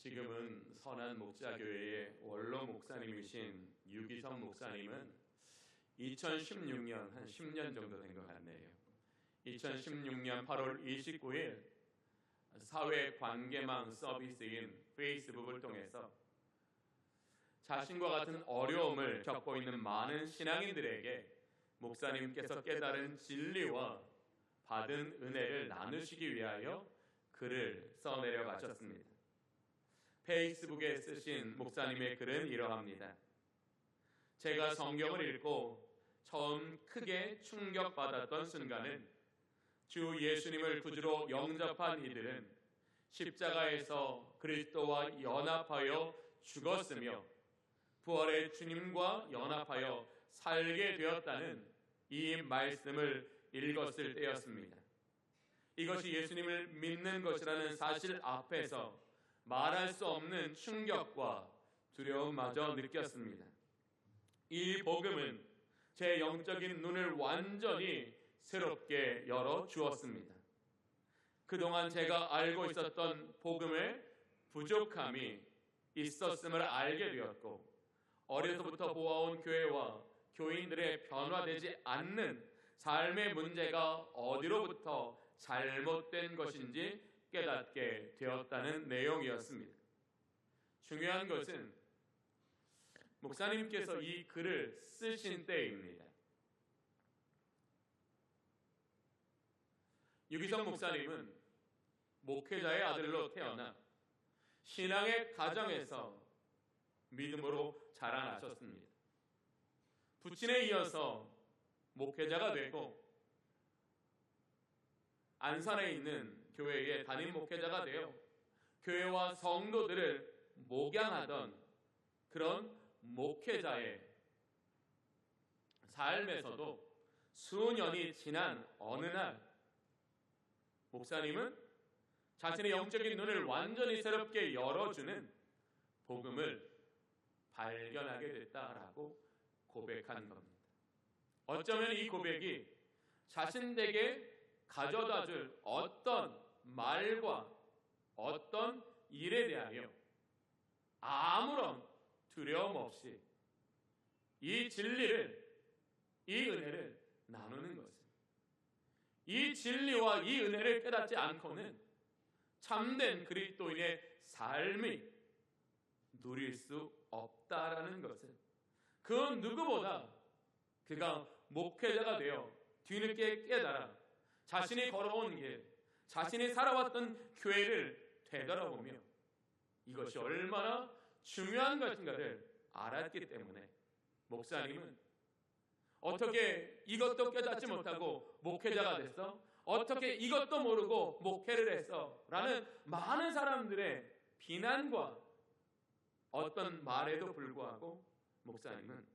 지금은 선한 목자교회의 원로 목사님이신 유기성 목사님은 2016년 한 10년 정도 된 것 같네요. 2016년 8월 29일 사회관계망 서비스인 페이스북을 통해서 자신과 같은 어려움을 겪고 있는 많은 신앙인들에게 목사님께서 깨달은 진리와 받은 은혜를 나누시기 위하여 글을 써내려 가셨습니다. 페이스북에 쓰신 목사님의 글은 이러합니다. 제가 성경을 읽고 처음 크게 충격받았던 순간은 주 예수님을 구주로 영접한 이들은 십자가에서 그리스도와 연합하여 죽었으며 부활의 주님과 연합하여 살게 되었다는 이 말씀을 읽었을 때였습니다. 이것이 예수님을 믿는 것이라는 사실 앞에서 말할 수 없는 충격과 두려움마저 느꼈습니다. 이 복음은 제 영적인 눈을 완전히 새롭게 열어 주었습니다. 그동안 제가 알고 있었던 복음의 부족함이 있었음을 알게 되었고, 어려서부터 보아온 교회와 교인들의 변화되지 않는 삶의 문제가 어디로부터 잘못된 것인지 깨닫게 되었다는 내용이었습니다. 중요한 것은 목사님께서 이 글을 쓰신 때입니다. 유기성 목사님은 목회자의 아들로 태어나 신앙의 가정에서 믿음으로 자라나셨습니다. 부친에 이어서 목회자가 되고 안산에 있는 교회의 담임 목회자가 되어 교회와 성도들을 목양하던 그런 목회자의 삶에서도 수년이 지난 어느 날 목사님은 자신의 영적인 눈을 완전히 새롭게 열어주는 복음을 발견하게 됐다라고 고백한 겁니다. 어쩌면 이 고백이 자신에게 가져다줄 어떤 말과 어떤 일에 대하여 아무런 두려움 없이 이 진리를, 이 은혜를 나누는 것입니다. 이 진리와 이 은혜를 깨닫지 않고는 참된 그리스도인의 삶이 누릴 수 없다라는 것을 그 누구보다 그가 목회자가 되어 뒤늦게 깨달아 자신이 걸어온 길, 자신이 살아왔던 교회를 되돌아보며 이것이 얼마나 중요한 것인가를 알았기 때문에 목사님은 어떻게 이것도 깨닫지 못하고 목회자가 됐어? 어떻게 이것도 모르고 목회를 했어? 라는 많은 사람들의 비난과 어떤 말에도 불구하고 목사님은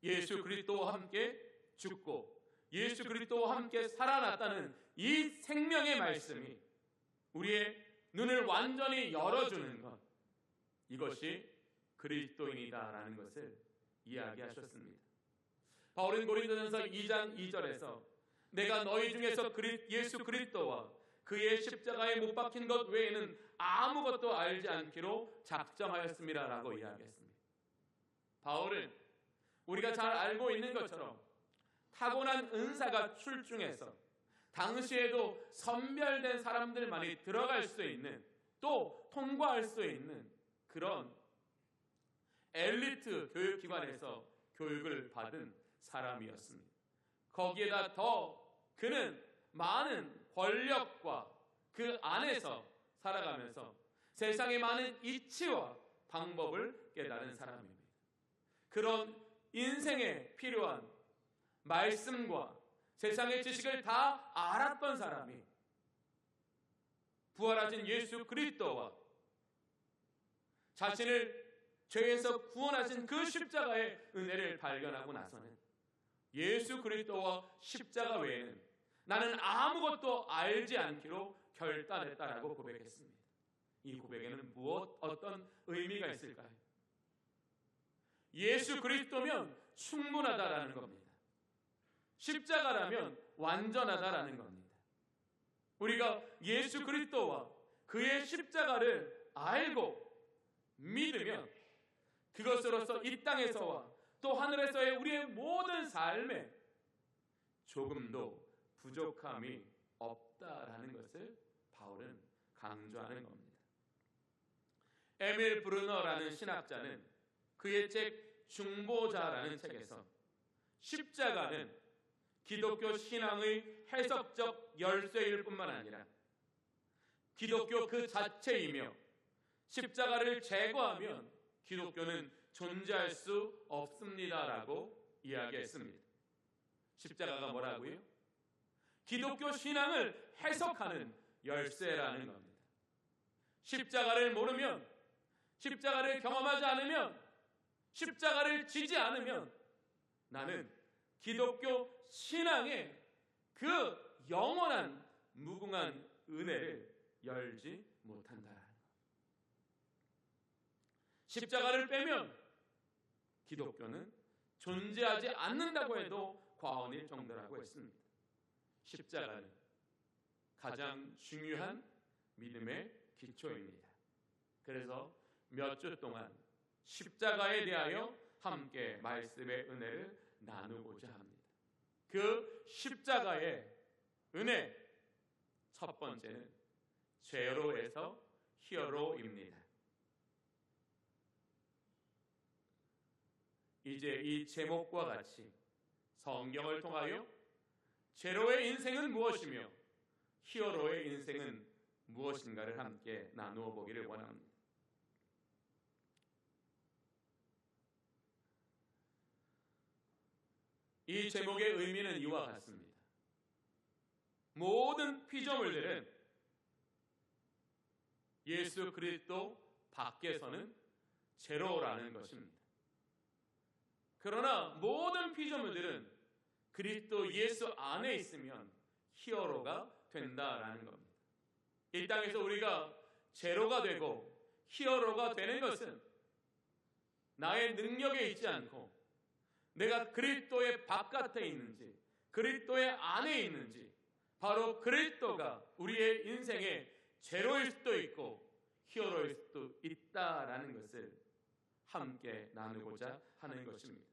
예수 그리스도와 함께 죽고 예수 그리스도와 함께 살아났다는 이 생명의 말씀이 우리의 눈을 완전히 열어주는 것, 이것이 그리스도인이다라는 것을 이야기하셨습니다. 바울은 고린도전서 2장 2절에서 내가 너희 중에서 예수 그리스도와 그의 십자가에 못 박힌 것 외에는 아무것도 알지 않기로 작정하였습니다라고 이야기했습니다. 바울은 우리가 잘 알고 있는 것처럼 타고난 은사가 출중해서 당시에도 선별된 사람들만이 들어갈 수 있는, 또 통과할 수 있는 그런 엘리트 교육기관에서 교육을 받은 사람이었습니다. 거기에다 더 그는 많은 권력과 그 안에서 살아가면서 세상의 많은 이치와 방법을 깨달은 사람입니다. 그런 인생에 필요한 말씀과 세상의 지식을 다 알았던 사람이 부활하신 예수 그리스도와 자신을 죄에서 구원하신 그 십자가의 은혜를 발견하고 나서는 예수 그리스도와 십자가 외에는 나는 아무것도 알지 않기로 결단했다라고 고백했습니다. 이 고백에는 어떤 의미가 있을까요? 예수 그리스도면 충분하다라는 겁니다. 십자가라면 완전하다라는 겁니다. 우리가 예수 그리스도와 그의 십자가를 알고 믿으면 그것으로서 이 땅에서와 또 하늘에서의 우리의 모든 삶에 조금도 부족함이 없다라는 것을 바울은 강조하는 겁니다. 에밀 브루너라는 신학자는 그의 책 중보자라는 책에서 십자가는 기독교 신앙의 해석적 열쇠일 뿐만 아니라 기독교 그 자체이며 십자가를 제거하면 기독교는 존재할 수 없습니다라고 이야기했습니다. 십자가가 뭐라고요? 기독교 신앙을 해석하는 열쇠라는 겁니다. 십자가를 모르면, 십자가를 경험하지 않으면, 십자가를 지지 않으면 나는 기독교 신앙의 그 영원한 무궁한 은혜를 열지 못한다. 십자가를 빼면 기독교는 존재하지 않는다고 해도 과언일 정도라고 했습니다. 십자가는 가장 중요한 믿음의 기초입니다. 그래서 몇 주 동안 십자가에 대하여 함께 말씀의 은혜를 나누고자 합니다. 그 십자가의 은혜, 첫 번째는 죄로에서 히어로입니다. 이제 이 제목과 같이 성경을 통하여 제로의 인생은 무엇이며 히어로의 인생은 무엇인가를 함께 나누어 보기를 원합니다. 이 제목의 의미는 이와 같습니다. 모든 피조물들은 예수 그리스도 밖에서는 제로라는 것입니다. 그러나 모든 피조물들은 그리스도 예수 안에 있으면 히어로가 된다라는 겁니다. 이 땅에서 우리가 제로가 되고 히어로가 되는 것은 나의 능력에 있지 않고 내가 그리스도의 바깥에 있는지 그리스도의 안에 있는지 바로 그리스도가 우리의 인생의 제로일 수도 있고 히어로일 수도 있다라는 것을 함께 나누고자 하는 것입니다.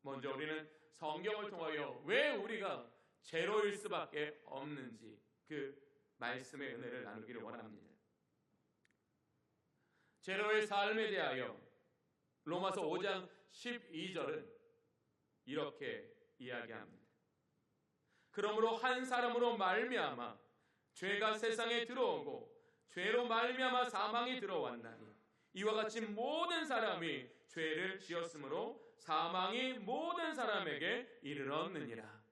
먼저 우리는 성경을 통하여 왜 우리가 제로일 수밖에 없는지 그 말씀의 은혜를 나누기를 원합니다. 제로의 삶에 대하여 로마서 5장 12절은 이렇게 이야기합니다. 그러므로 한 사람으로 말미암아 죄가 세상에 들어오고 죄로 말미암아 사망이 들어왔나니 이와 같이 모든 사람이 죄를 지었으므로 사망이 모든 사람에게 이르렀느니라.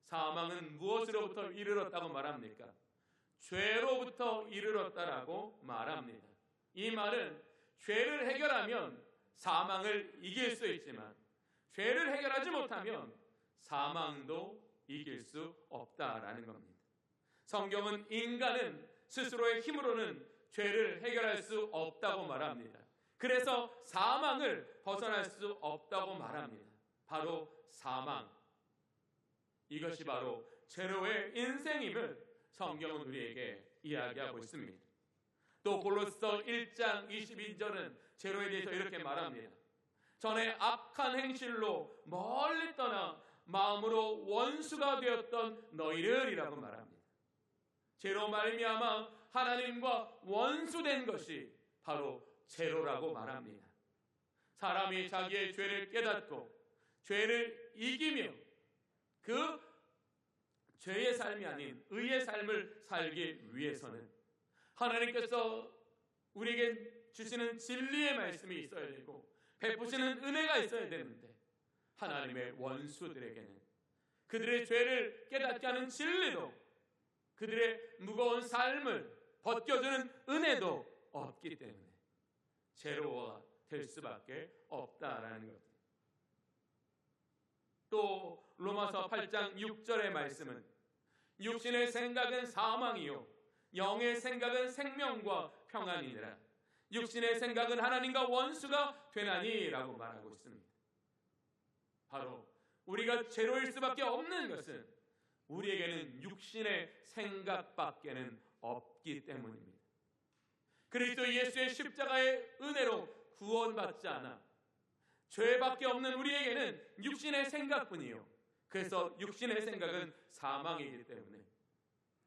사망은 무엇으로부터 이르렀다고 말합니까? 죄로부터 이르렀다라고 말합니다. 이 말은 죄를 해결하면 사망을 이길 수 있지만 죄를 해결하지 못하면 사망도 이길 수 없다라는 겁니다. 성경은 인간은 스스로의 힘으로는 죄를 해결할 수 없다고 말합니다. 그래서 사망을 벗어날 수 없다고 말합니다. 바로 사망. 이것이 바로 제로의 인생임을 성경은 우리에게 이야기하고 있습니다. 또 골로새 1장 22절은 제로에 대해서 이렇게 말합니다. 전에 악한 행실로 멀리 떠나 마음으로 원수가 되었던 너희들이라고 말합니다. 죄로 말미암아 하나님과 원수된 것이 바로 죄로라고 말합니다. 사람이 자기의 죄를 깨닫고 죄를 이기며 그 죄의 삶이 아닌 의의 삶을 살기 위해서는 하나님께서 우리에게 주시는 진리의 말씀이 있어야 되고 베푸시는 은혜가 있어야 되는데 하나님의 원수들에게는 그들의 죄를 깨닫게 하는 진리도 그들의 무거운 삶을 벗겨주는 은혜도 없기 때문에 제로가 될 수밖에 없다라는 것. 또 로마서 8장 6절의 말씀은 육신의 생각은 사망이요 영의 생각은 생명과 평안이니라. 육신의 생각은 하나님과 원수가 되나니라고 말하고 있습니다. 바로 우리가 제로일 수밖에 없는 것은 우리에게는 육신의 생각밖에는 없기 때문입니다. 그리스도 예수의 십자가의 은혜로 구원받지 않아 죄밖에 없는 우리에게는 육신의 생각뿐이요, 그래서 육신의 생각은 사망이기 때문에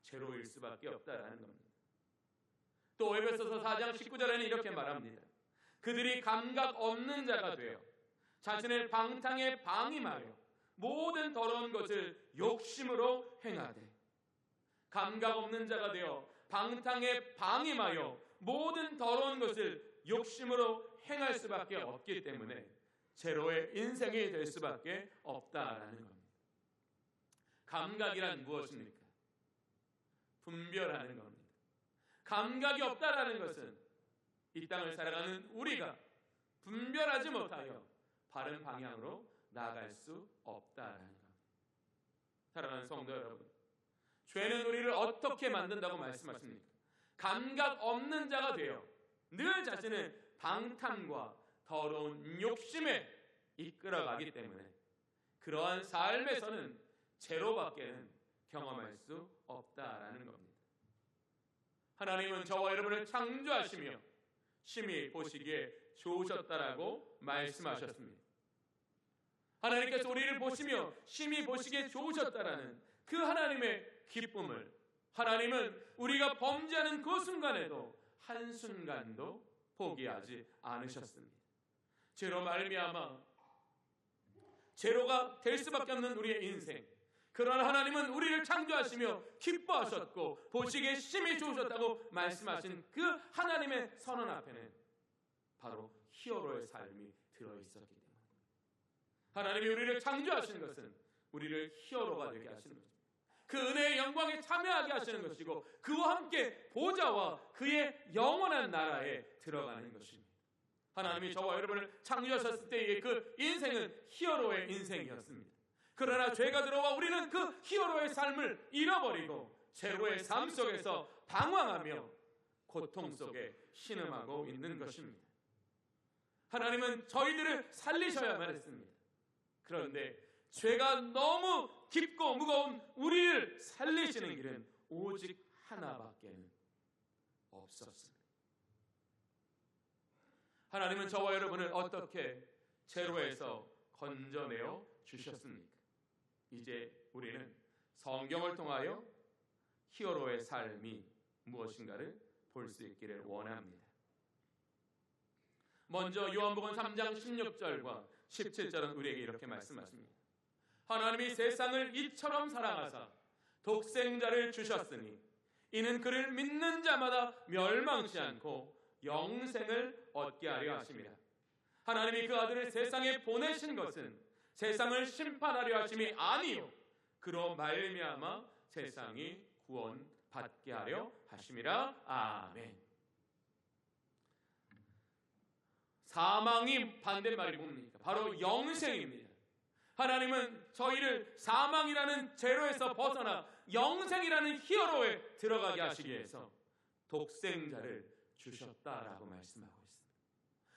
죄로일 수밖에 없다라는 겁니다. 또 에베소서 4장 19절에는 이렇게 말합니다. 그들이 감각 없는 자가 되어 자신의 방탕에 방임하여 모든 더러운 것을 욕심으로 행하되, 감각 없는 자가 되어 방탕에 방임하여 모든 더러운 것을 욕심으로 행할 수밖에 없기 때문에 제로의 인생이 될 수밖에 없다라는 겁니다. 감각이란 무엇입니까? 분별하는 겁니다. 감각이 없다라는 것은 이 땅을 살아가는 우리가 분별하지 못하여 바른 방향으로 나아갈 수 없다라는 겁니다. 사랑하는 성도 여러분, 죄는 우리를 어떻게 만든다고 말씀하십니까? 감각 없는 자가 되어 늘 자신을 방탕과 더러운 욕심에 이끌어가기 때문에 그러한 삶에서는 제로밖에는 경험할 수 없다라는 겁니다. 하나님은 저와 여러분을 창조하시며 심히 보시기에 좋으셨다라고 말씀하셨습니다. 하나님께서 우리를 보시며 심히 보시기에 좋으셨다라는 그 하나님의 기쁨을 하나님은 우리가 범죄하는 그 순간에도 한순간도 포기하지 않으셨습니다. 죄로 말미암아 제로가 될 수밖에 없는 우리의 인생, 그러나 하나님은 우리를 창조하시며 기뻐하셨고 보시기에 심히 좋으셨다고 말씀하신 그 하나님의 선언 앞에는 바로 히어로의 삶이 들어있었기 때문에 하나님이 우리를 창조하신 것은 우리를 히어로가 되게 하시는 것입니다. 그 은혜의 영광에 참여하게 하시는 것이고 그와 함께 보좌와 그의 영원한 나라에 들어가는 것입니다. 하나님이 저와 여러분을 창조하셨을 때의 그 인생은 히어로의 인생이었습니다. 그러나 죄가 들어와 우리는 그 히어로의 삶을 잃어버리고 제로의 삶 속에서 방황하며 고통 속에 신음하고 있는 것입니다. 하나님은 저희들을 살리셔야만 했습니다. 그런데 죄가 너무 깊고 무거운 우리를 살리시는 길은 오직 하나밖에는 없었습니다. 하나님은 저와 여러분을 어떻게 제로에서 건져내어 주셨습니까? 이제 우리는 성경을 통하여 히어로의 삶이 무엇인가를 볼 수 있기를 원합니다. 먼저 요한복음 3장 16절과 17절은 우리에게 이렇게 말씀하십니다. 하나님이 세상을 이처럼 사랑하사 독생자를 주셨으니 이는 그를 믿는 자마다 멸망치 않고 영생을 얻게 하려 하심이라. 하나님이 그 아들을 세상에 보내신 것은 세상을 심판하려 하심이 아니요 그로 말미암아 세상이 구원받게 하려 하심이라. 아멘. 사망이 반대말이 뭡니까? 바로 영생입니다. 하나님은 저희를 사망이라는 제로에서 벗어나 영생이라는 히어로에 들어가게 하시기 위해서 독생자를 주셨다라고 말씀하고 있습니다.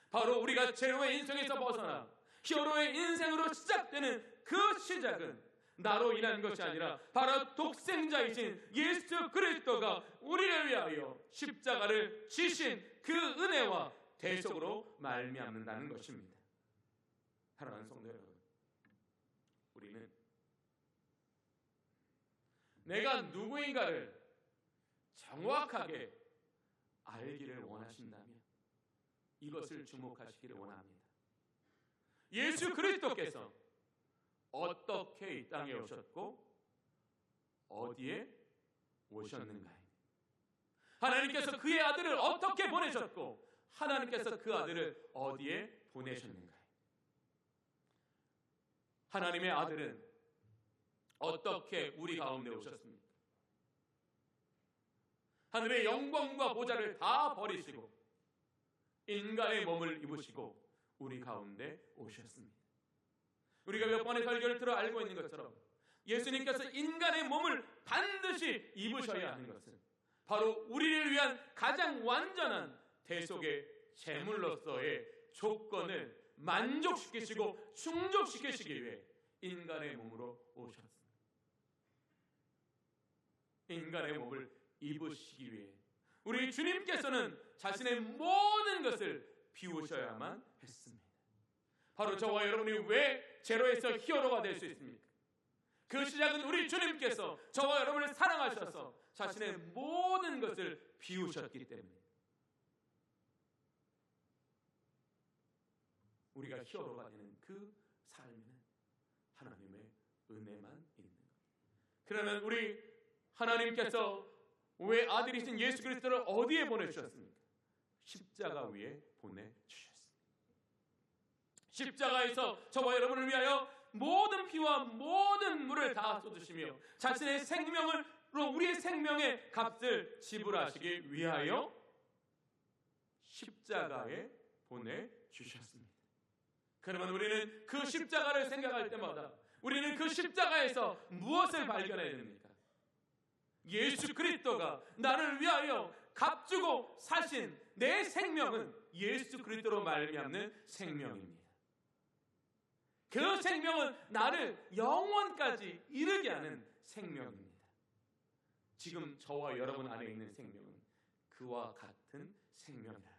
바로 우리가 제로의 인생에서 벗어나 히어로의 인생으로 시작되는 그 시작은 나로 인한 것이 아니라 바로 독생자이신 예수 그리스도가 우리를 위하여 십자가를 지신 그 은혜와 대속으로 말미암는다는 것입니다. 사랑하는 성도 여러분, 우리는 내가 누구인가를 정확하게 알기를 원하신다면 이것을 주목하시기를 원합니다. 예수 그리스도께서 어떻게 이 땅에 오셨고 어디에 오셨는가요? 하나님께서 그의 아들을 어떻게 보내셨고 하나님께서 그 아들을 어디에 보내셨는가요? 하나님의 아들은 어떻게 우리 가운데 오셨습니까? 하늘의 영광과 보좌를 다 버리시고 인간의 몸을 입으시고 우리 가운데 오셨습니다. 우리가 몇 번의 설교를 들어 알고 있는 것처럼 예수님께서 인간의 몸을 반드시 입으셔야 하는 것은 바로 우리를 위한 가장 완전한 대속의 제물로서의 조건을 만족시키시고 충족시키시기 위해 인간의 몸으로 오셨습니다. 인간의 몸을 입으시기 위해 우리 주님께서는 자신의 모든 것을 비우셔야만 했습니다. 바로 저와 여러분이 왜 제로에서 히어로가 될 수 있습니까? 그 시작은 우리 주님께서 저와 여러분을 사랑하셔서 자신의 모든 것을 비우셨기 때문에 우리가 히어로가 되는 그 삶에는 하나님의 은혜만 있는 것. 그러면 우리 하나님께서 왜 아들이신 예수 그리스도를 어디에 보내주셨습니까? 십자가 위에 보내주셨습니다. 십자가에서 저와 여러분을 위하여 모든 피와 모든 물을 다 쏟으시며 자신의 생명으로 우리의 생명의 값을 지불하시기 위하여 십자가에 보내주셨습니다. 그러면 우리는 그 십자가를 생각할 때마다 우리는 그 십자가에서 무엇을 발견해야 됩니까? 예수 그리스도가 나를 위하여 값주고 사신 내 생명은 예수 그리스도로 말미암는 생명입니다. 그 생명은 나를 영원까지 이르게 하는 생명입니다. 지금 저와 여러분 안에 있는 생명은 그와 같은 생명이라는 것.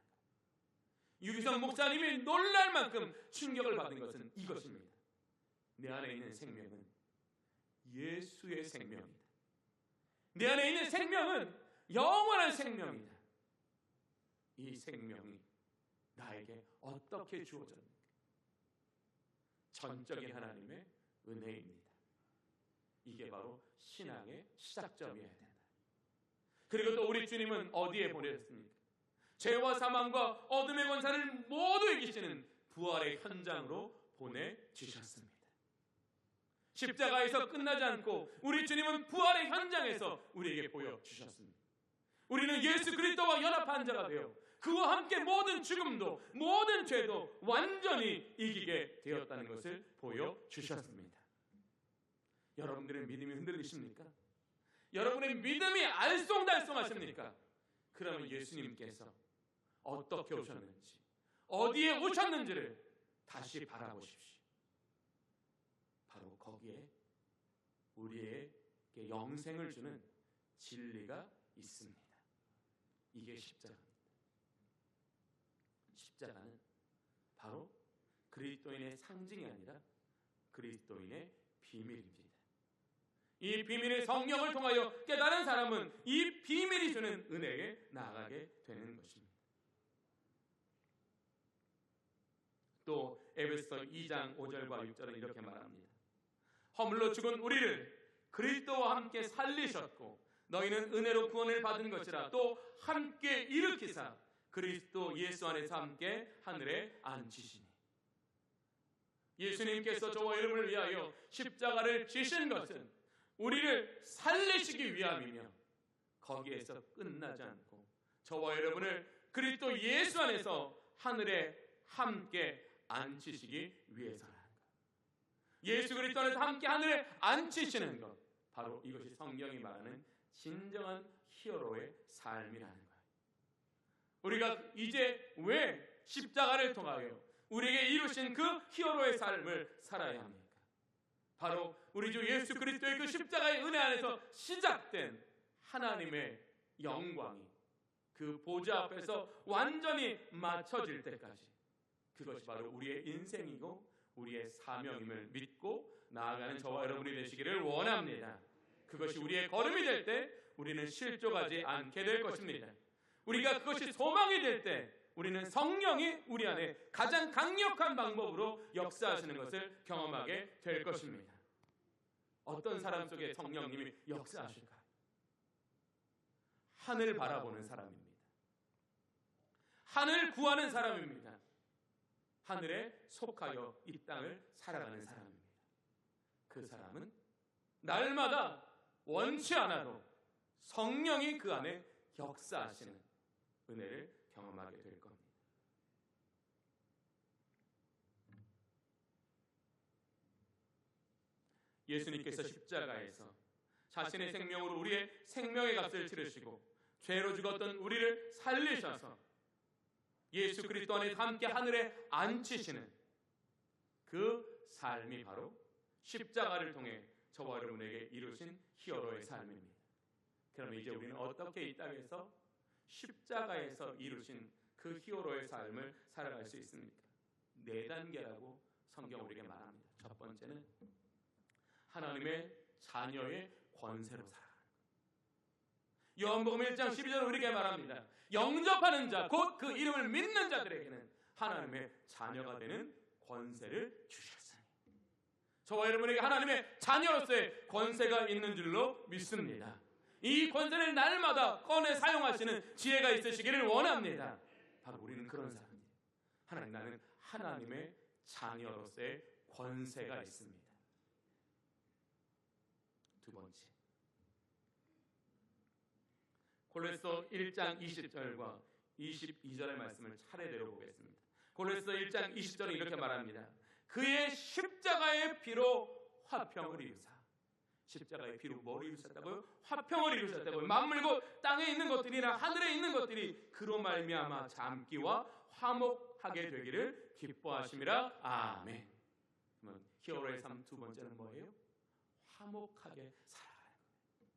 유기성 목사님이 놀랄 만큼 충격을 받은 것은 이것입니다. 내 안에 있는 생명은 예수의 생명이다. 내 안에 있는 생명은 영원한 생명이다. 이 생명이 나에게 어떻게 주어졌는가? 전적인 하나님의 은혜입니다. 이게 바로 신앙의 시작점이어야 된다. 그리고 또 우리 주님은 어디에 보내셨습니까? 죄와 사망과 어둠의 권세를 모두 이기시는 부활의 현장으로 보내주셨습니다. 십자가에서 끝나지 않고 우리 주님은 부활의 현장에서 우리에게 보여주셨습니다. 우리는 예수 그리스도와 연합한 자가 되어 그와 함께 모든 죽음도 모든 죄도 완전히 이기게 되었다는 것을 보여주셨습니다. 여러분들의 믿음이 흔들리십니까? 여러분의 믿음이 알쏭달쏭하십니까? 그러면 예수님께서 어떻게 오셨는지 어디에 오셨는지를 다시 바라보십시오. 바로 거기에 우리에게 영생을 주는 진리가 있습니다. 이게 십자가입니다. 십자가는 바로 그리스도인의 상징이 아니라 그리스도인의 비밀입니다. 이 비밀의 성령을 통하여 깨달은 사람은 이 비밀이 주는 은혜에 나아가게 되는 것입니다. 또 에베소서 2장 5절과 6절은 이렇게 말합니다. 허물로 죽은 우리를 그리스도와 함께 살리셨고 너희는 은혜로 구원을 받은 것이라 또 함께 일으키사 그리스도 예수 안에서 함께 하늘에 앉히시니. 예수님께서 저와 여러분을 위하여 십자가를 지신 것은 우리를 살리시기 위함이며 거기에서 끝나지 않고 저와 여러분을 그리스도 예수 안에서 하늘에 함께 앉히시기 위해서라는 것. 예수 그리스도 안에서 함께 하늘에 앉히시는 것, 바로 이것이 성경이 말하는 진정한 히어로의 삶이라는 거예요. 우리가 이제 왜 십자가를 통하여 우리에게 이루신 그 히어로의 삶을 살아야 합니까? 바로 우리 주 예수 그리스도의 그 십자가의 은혜 안에서 시작된 하나님의 영광이 그 보좌 앞에서 완전히 맞춰질 때까지, 그것이 바로 우리의 인생이고 우리의 사명임을 믿고 나아가는 저와 여러분이 되시기를 원합니다. 그것이 우리의 걸음이 될 때 우리는 실족하지 않게 될 것입니다. 우리가 그것이 소망이 될 때 우리는 성령이 우리 안에 가장 강력한 방법으로 역사하시는 것을 경험하게 될 것입니다. 어떤 사람 속에 성령님이 역사하실까요? 하늘 바라보는 사람입니다. 하늘 구하는 사람입니다. 하늘에 속하여 이 땅을 살아가는 사람입니다. 그 사람은 날마다 원치 않아도 성령이 그 안에 역사하시는 은혜를 경험하게 될 겁니다. 예수님께서 십자가에서 자신의 생명으로 우리의 생명의 값을 치르시고 죄로 죽었던 우리를 살리셔서 예수 그리스도 안에 함께 하늘에 앉히시는 그 삶이 바로 십자가를 통해 저와 여러분에게 이루신 히어로의 삶입니다. 그러면 이제 우리는 어떻게 이 땅에서 십자가에서 이루신 그 히어로의 삶을 살아갈 수 있습니까? 4단계라고 성경 우리에게 말합니다. 첫 번째는 하나님의 자녀의 권세로 살아가는 것. 요한복음 1장 12절 우리에게 말합니다. 영접하는 자, 곧 그 이름을 믿는 자들에게는 하나님의 자녀가 되는 권세를 주셨으니. 저와 여러분에게 하나님의 자녀로서의 권세가 있는 줄로 믿습니다. 이 권세를 날마다 꺼내 사용하시는 지혜가 있으시기를 원합니다. 바로 우리는 그런 사람이에요. 하나님, 나는 하나님의 자녀로서의 권세가 있습니다. 두 번째, 골로새 1장 20절과 22절의 말씀을 차례대로 보겠습니다. 골로새 1장 20절은 이렇게 말합니다. 그의 십자가의 피로 화평을 이루사. 십자가의 피로 뭘 이루셨다고요? 화평을 이루셨다고요. 만물고 땅에 있는 것들이나 하늘에 있는 것들이 그로 말미암아 잠기와 화목하게 되기를 기뻐하심이라. 아멘. 그러면 히어로의 삶 두 번째는 뭐예요? 화목하게 살아가는 거예요.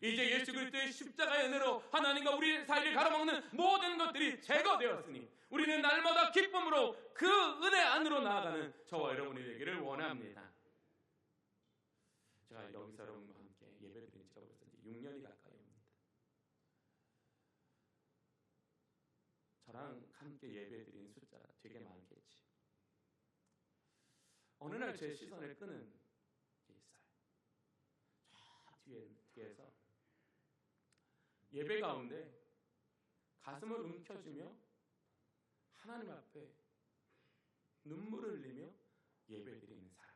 이제 예수 그리스도의 십자가의 은혜로 하나님과 우리 사이를 가로막는 모든 것들이 제거되었으니 우리는 날마다 기쁨으로 그 은혜 안으로 나아가는 저와 여러분이 되기를 원합니다. 제가 여기서 여러분과 함께 예배드린 지가 벌써 6년이 가까이입니다. 저랑 함께 예배드린 숫자가 되게 많겠지. 어느 날 제 시선을 끄는 게 있어요. 저 뒤에서 예배 가운데 가슴을 움켜쥐며 하나님 앞에 눈물을 흘리며 예배드리는 사람.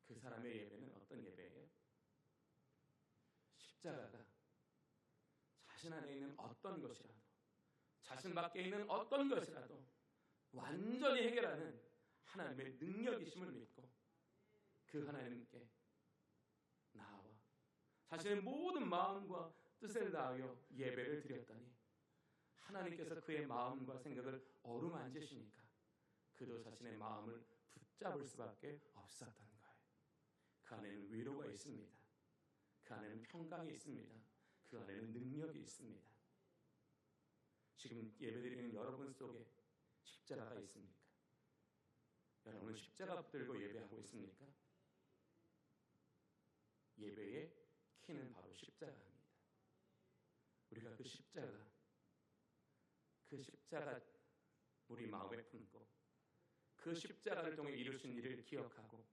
그 사람의 예배는 어떤 예배예요? 십자가가 자신 안에 있는 어떤 것이라도, 자신 밖에 있는 어떤 것이라도 완전히 해결하는 하나님의 능력이심을 믿고 그 하나님께 나와 자신의 모든 마음과 뜻을 다하여 예배를 드렸더니 하나님께서 그의 마음과 생각을 어루만지시니까 그도 자신의 마음을 붙잡을 수밖에 없었던 거예요. 그 안에는 위로가 있습니다. 그 안에는 평강이 있습니다. 그 안에는 능력이 있습니다. 지금 예배드리는 여러분 속에 십자가가 있습니까? 여러분은 십자가 붙들고 예배하고 있습니까? 예배의 키는 바로 십자가입니다. 우리가 그 십자가 우리 마음에 품고 그 십자가를 통해 이루신 일을 기억하고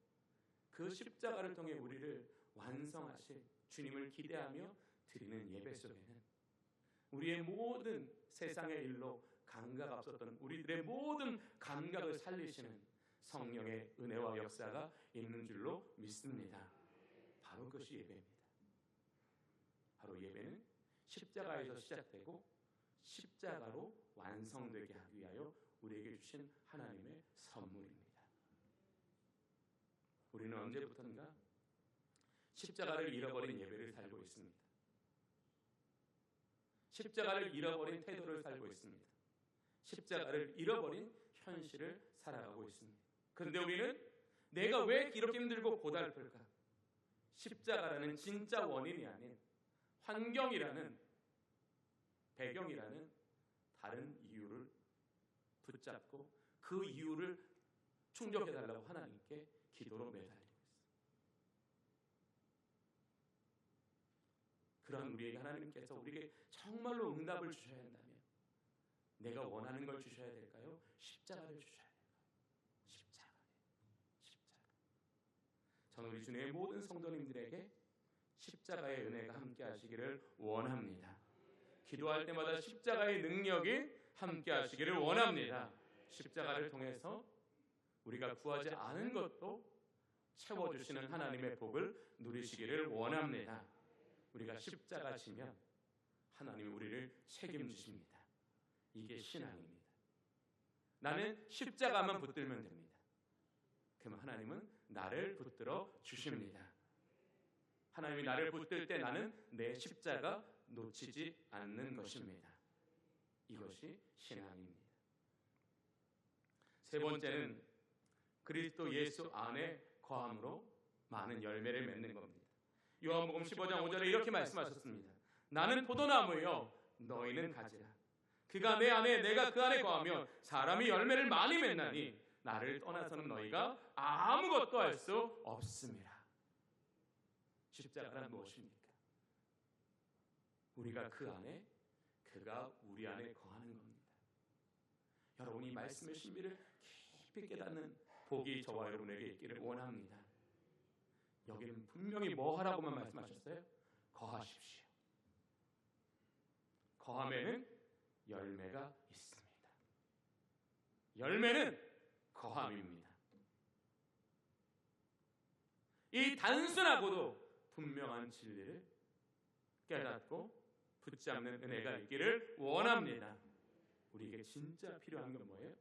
그 십자가를 통해 우리를 완성하실 주님을 기대하며 드리는 예배 속에는 우리의 모든 세상의 일로 감각 없었던 우리들의 모든 감각을 살리시는 성령의 은혜와 역사가 있는 줄로 믿습니다. 바로 그것이 예배입니다. 바로 예배는 십자가에서 시작되고 십자가로 완성되게 하기 위하여 우리에게 주신 하나님의 선물입니다. 우리는 언제부턴가 십자가를 잃어버린 예배를 살고 있습니다. 십자가를 잃어버린 태도를 살고 있습니다. 십자가를 잃어버린 현실을 살아가고 있습니다. 그런데 우리는 내가 왜 이렇게 힘들고 고달플까? 십자가라는 진짜 원인이 아닌 환경이라는 배경이라는 다른 이유를 붙잡고 그 이유를 충족해달라고 하나님께 기도로 매달리고 있습니다. 그런 우리에게 하나님께서 우리에게 정말로 응답을 주셔야 한다면 내가 원하는 걸 주셔야 될까요? 십자가를 주셔야 될까요? 십자가. 저는 우리 주님의 모든 성도님들에게 십자가의 은혜가 함께 하시기를 원합니다. 기도할 때마다 십자가의 능력이 함께 하시기를 원합니다. 십자가를 통해서 우리가 구하지 않은 것도 채워주시는 하나님의 복을 누리시기를 원합니다. 우리가 십자가 지면 하나님이 우리를 책임지십니다. 이게 신앙입니다. 나는 십자가만 붙들면 됩니다. 그러면 하나님은 나를 붙들어 주십니다. 하나님이 나를 붙들 때 나는 내 십자가 놓치지 않는 것입니다. 이것이 신앙입니다. 세 번째는 그리스도 예수 안에 거함으로 많은 열매를 맺는 겁니다. 요한복음 15장 5절에 이렇게 말씀하셨습니다. 나는 포도나무요 너희는 가지라. 그가 내 안에 내가 그 안에 거하며 사람이 열매를 많이 맺나니 나를 떠나서는 너희가 아무것도 할 수 없음이라. 십자가란 무엇입니까? 우리가 그 안에, 그가 우리 안에 거하는 겁니다. 여러분이 말씀의 신비를 깊이 깨닫는 복이 저와 여러분에게 있기를 원합니다. 여기는 분명히 뭐 하라고만 말씀하셨어요? 거하십시오. 거함에는 열매가 있습니다. 열매는 거함입니다. 이 단순하고도 분명한 진리를 깨닫고 붙잡는 은혜가 있기를 원합니다. 우리에게 진짜 필요한 건 뭐예요?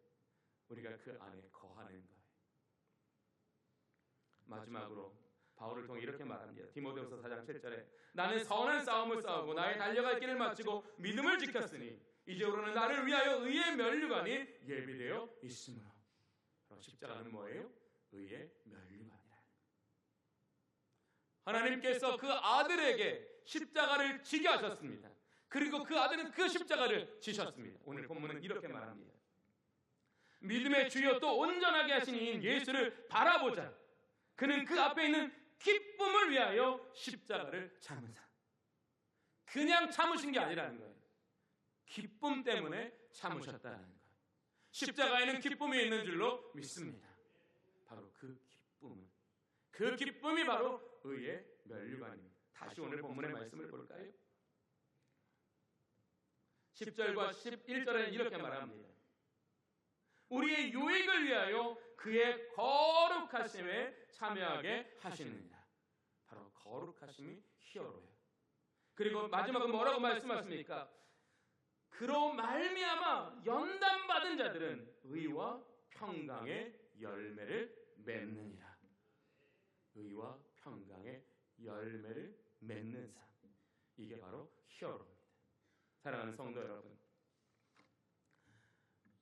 우리가 그 안에 거하는 거예요. 마지막으로 바울을 통해 이렇게 말합니다. 디모데후서 4장 7절에 나는 선한 싸움을 싸우고 나의 달려갈 길을 마치고 믿음을 지켰으니 이제로는 나를 위하여 의의 면류관이 예비되어 있으므로. 십자가는 뭐예요? 의의 면류관이라. 하나님께서 그 아들에게 십자가를 지게 하셨습니다. 그리고 그 아들은 그 십자가를 지셨습니다. 오늘 본문은 이렇게 말합니다. 믿음의 주여 또 온전하게 하신 이인 예수를 바라보자. 그는 그 앞에 있는 기쁨을 위하여 십자가를 참으사. 그냥 참으신 게 아니라는 거예요. 기쁨 때문에 참으셨다는 거예요. 십자가에는 기쁨이 있는 줄로 믿습니다. 바로 그 기쁨이 바로 의의 면류관입니다. 다시 오늘 본문의 말씀을 볼까요? 10절과 11절에는 이렇게 말합니다. 우리의 유익을 위하여 그의 거룩하심에 참여하게 하시느니라. 바로 거룩하심이 히어로예요. 그리고 마지막은 뭐라고 말씀하십니까? 그로 말미암아 연단받은 자들은 의와 평강의 열매를 맺느니라. 의와 평강의 열매를 맺는 삶, 이게 바로 히어로입니다. 사랑하는 성도 여러분,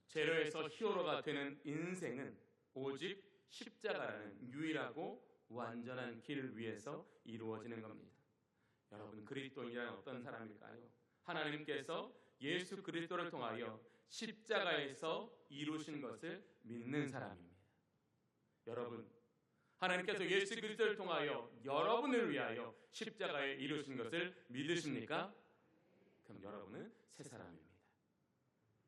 제로에서 히어로가 되는 인생은 오직 십자가라는 유일하고 완전한 길을 위해서 이루어지는 겁니다. 여러분, 그리스도인이란 어떤 사람일까요? 하나님께서 예수 그리스도를 통하여 십자가에서 이루신 것을 믿는 사람입니다. 여러분, 하나님께서 예수 그리스도를 통하여 여러분을 위하여 십자가에 이루신 것을 믿으십니까? 그럼 여러분은 새 사람입니다.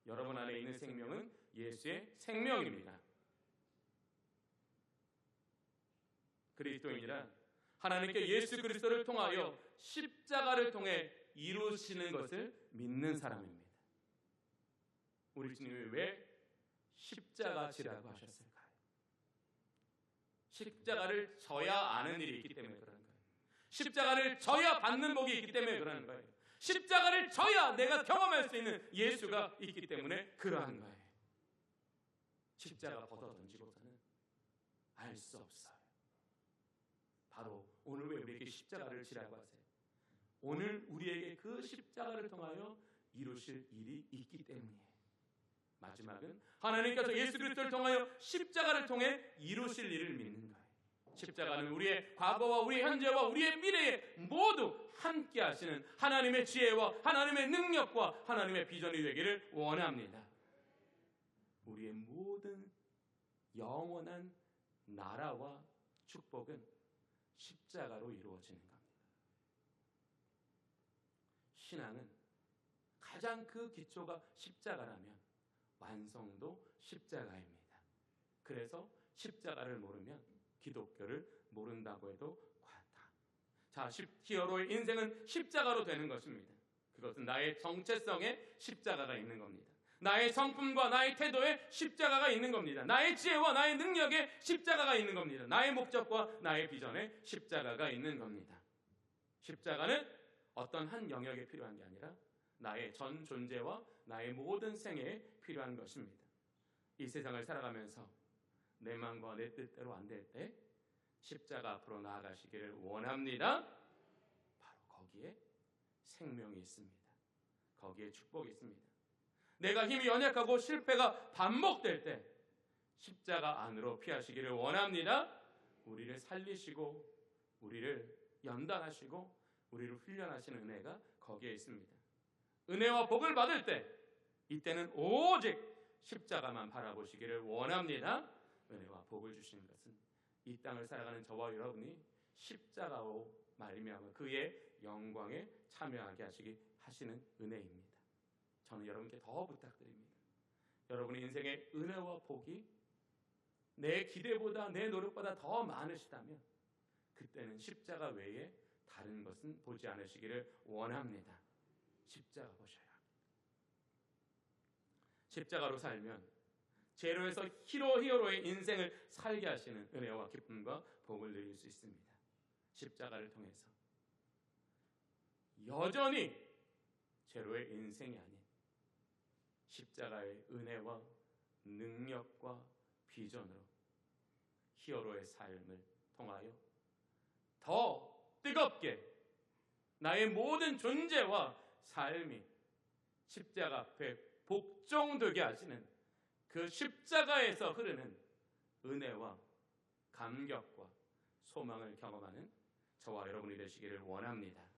여러분 안에 있는 생명은 예수의 생명입니다. 그리스도인이란 하나님께 예수 그리스도를 통하여 십자가를 통해 이루시는 것을 믿는 사람입니다. 우리 주님이 왜 십자가 지라고 하셨을까요? 십자가를 져야 아는 일이 있기 때문에 그런 거예요. 십자가를 져야 받는 복이 있기 때문에 그러는 거예요. 십자가를 져야 내가 경험할 수 있는 예수가 있기 때문에 그러한 거예요. 십자가 벗어 던지고서는 알 수 없어요. 바로 오늘 왜 우리에게 십자가를 지라고 하세요? 오늘 우리에게 그 십자가를 통하여 이루실 일이 있기 때문이에요. 마지막은 하나님께서 예수 그리스도를 통하여 십자가를 통해 이루실 일을 믿는 거예요. 십자가는 우리의 과거와 우리의 현재와 우리의 미래에 모두 함께 하시는 하나님의 지혜와 하나님의 능력과 하나님의 비전이 되기를 원합니다. 우리의 모든 영원한 나라와 축복은 십자가로 이루어지는 겁니다. 신앙은 가장 그 기초가 십자가라면 완성도 십자가입니다. 그래서 십자가를 모르면 기독교를 모른다고 해도 과하다. 자, 히어로의 인생은 십자가로 되는 것입니다. 그것은 나의 정체성에 십자가가 있는 겁니다. 나의 성품과 나의 태도에 십자가가 있는 겁니다. 나의 지혜와 나의 능력에 십자가가 있는 겁니다. 나의 목적과 나의 비전에 십자가가 있는 겁니다. 십자가는 어떤 한 영역에 필요한 게 아니라 나의 전 존재와 나의 모든 생애에 필요한 것입니다. 이 세상을 살아가면서 내 마음과 내 뜻대로 안 될 때 십자가 앞으로 나아가시기를 원합니다. 바로 거기에 생명이 있습니다. 거기에 축복이 있습니다. 내가 힘이 연약하고 실패가 반복될 때 십자가 안으로 피하시기를 원합니다. 우리를 살리시고 우리를 연단하시고 우리를 훈련하시는 은혜가 거기에 있습니다. 은혜와 복을 받을 때 이때는 오직 십자가만 바라보시기를 원합니다. 은혜와 복을 주시는 것은 이 땅을 살아가는 저와 여러분이 십자가로 말미암아 그의 영광에 참여하게 하시는 은혜입니다. 저는 여러분께 더 부탁드립니다. 여러분의 인생의 은혜와 복이 내 기대보다 내 노력보다 더 많으시다면 그때는 십자가 외에 다른 것은 보지 않으시기를 원합니다. 십자가 보셔야 합니다. 십자가로 살면 제로에서 히어로의 인생을 살게 하시는 은혜와 기쁨과 복을 누릴 수 있습니다. 십자가를 통해서 여전히 제로의 인생이 아닌 십자가의 은혜와 능력과 비전으로 히어로의 삶을 통하여 더 뜨겁게 나의 모든 존재와 삶이 십자가 앞에 복종되게 하시는 그 십자가에서 흐르는 은혜와 감격과 소망을 경험하는 저와 여러분이 되시기를 원합니다.